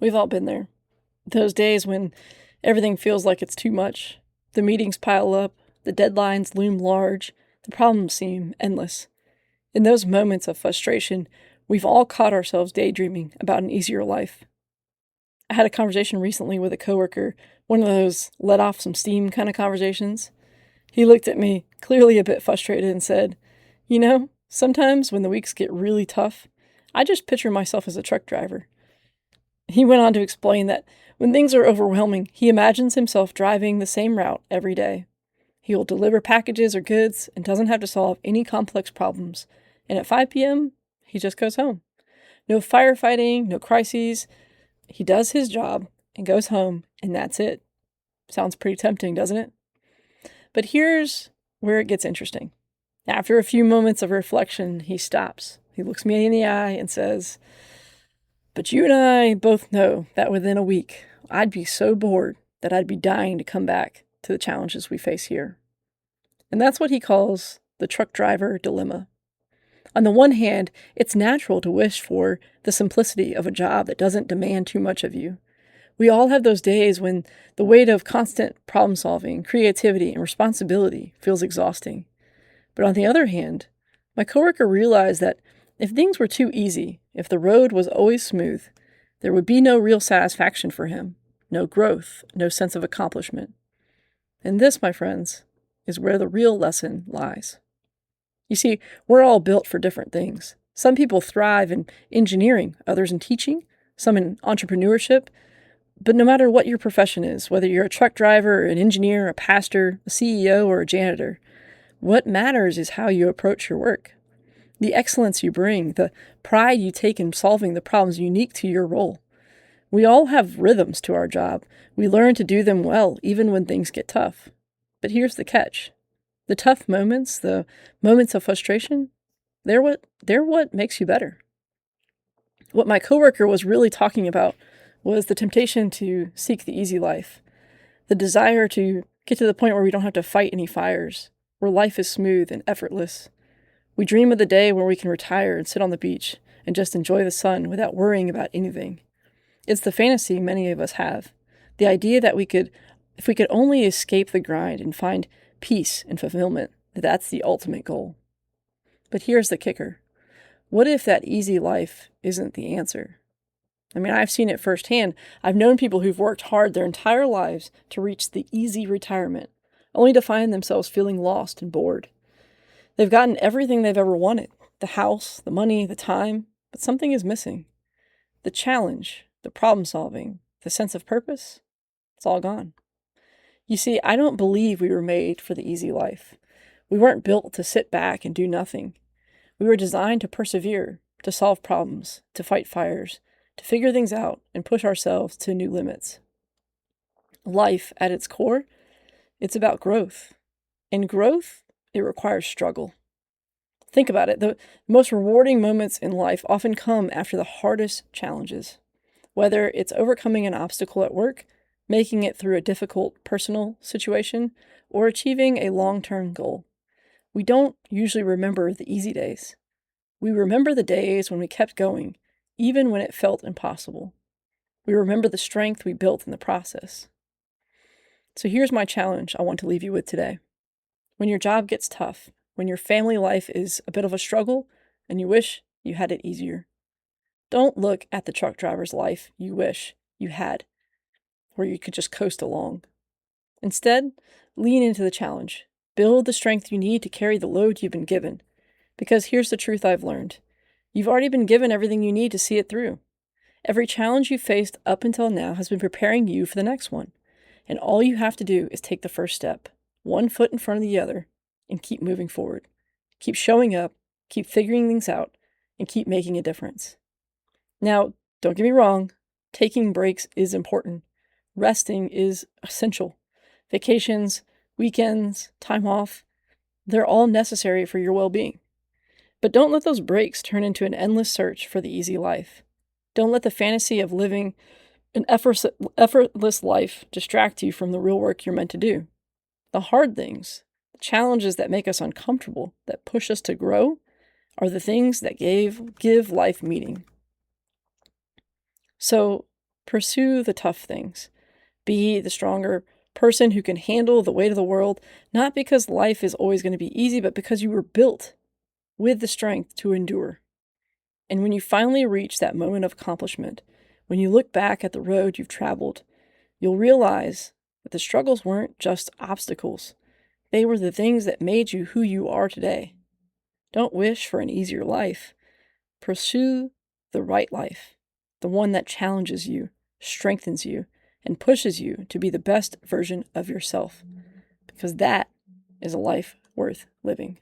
We've all been there. Those days when everything feels like it's too much. The meetings pile up, the deadlines loom large, the problems seem endless. In those moments of frustration, we've all caught ourselves daydreaming about an easier life. I had a conversation recently with a coworker, one of those let off some steam kind of conversations. He looked at me, clearly a bit frustrated, and said, sometimes when the weeks get really tough, I just picture myself as a truck driver. He went on to explain that when things are overwhelming, he imagines himself driving the same route every day. He will deliver packages or goods and doesn't have to solve any complex problems. And at 5 p.m., he just goes home. No firefighting, no crises. He does his job and goes home, and that's it. Sounds pretty tempting, doesn't it? But here's where it gets interesting. After a few moments of reflection, he stops. He looks me in the eye and says, "But you and I both know that within a week, I'd be so bored that I'd be dying to come back to the challenges we face here." And that's what he calls the truck driver dilemma. On the one hand, it's natural to wish for the simplicity of a job that doesn't demand too much of you. We all have those days when the weight of constant problem solving, creativity, and responsibility feels exhausting. But on the other hand, my coworker realized that if things were too easy, if the road was always smooth, there would be no real satisfaction for him, no growth, no sense of accomplishment. And this, my friends, is where the real lesson lies. You see, we're all built for different things. Some people thrive in engineering, others in teaching, some in entrepreneurship. But no matter what your profession is, whether you're a truck driver, an engineer, a pastor, a CEO, or a janitor, what matters is how you approach your work. The excellence you bring, the pride you take in solving the problems unique to your role. We all have rhythms to our job. We learn to do them well, even when things get tough. But here's the catch. The tough moments, the moments of frustration, they're what makes you better. What my coworker was really talking about was the temptation to seek the easy life, the desire to get to the point where we don't have to fight any fires, where life is smooth and effortless. We dream of the day where we can retire and sit on the beach and just enjoy the sun without worrying about anything. It's the fantasy many of us have, the idea that if we could only escape the grind and find peace and fulfillment, that's the ultimate goal. But here's the kicker. What if that easy life isn't the answer? I've seen it firsthand. I've known people who've worked hard their entire lives to reach the easy retirement, only to find themselves feeling lost and bored. They've gotten everything they've ever wanted, the house, the money, the time, but something is missing. The challenge, the problem solving, the sense of purpose, it's all gone. You see, I don't believe we were made for the easy life. We weren't built to sit back and do nothing. We were designed to persevere, to solve problems, to fight fires, to figure things out and push ourselves to new limits. Life, at its core, it's about growth. And growth, it requires struggle. Think about it. The most rewarding moments in life often come after the hardest challenges. Whether it's overcoming an obstacle at work, making it through a difficult personal situation, or achieving a long-term goal. We don't usually remember the easy days. We remember the days when we kept going, even when it felt impossible. We remember the strength we built in the process. So here's my challenge I want to leave you with today. When your job gets tough, when your family life is a bit of a struggle, and you wish you had it easier, don't look at the truck driver's life you wish you had, where you could just coast along. Instead, lean into the challenge. Build the strength you need to carry the load you've been given. Because here's the truth I've learned. You've already been given everything you need to see it through. Every challenge you've faced up until now has been preparing you for the next one. And all you have to do is take the first step, one foot in front of the other, and keep moving forward. Keep showing up, keep figuring things out, and keep making a difference. Now, don't get me wrong, taking breaks is important. Resting is essential. Vacations, weekends, time off, they're all necessary for your well-being. But don't let those breaks turn into an endless search for the easy life. Don't let the fantasy of living an effortless life distract you from the real work you're meant to do. The hard things, the challenges that make us uncomfortable, that push us to grow, are the things that give life meaning. So Pursue the tough things. Be the stronger person who can handle the weight of the world, not because life is always going to be easy, but because you were built with the strength to endure. And when you finally reach that moment of accomplishment, when you look back at the road you've traveled, you'll realize that the struggles weren't just obstacles. They were the things that made you who you are today. Don't wish for an easier life. Pursue the right life, the one that challenges you, strengthens you, and pushes you to be the best version of yourself, because that is a life worth living.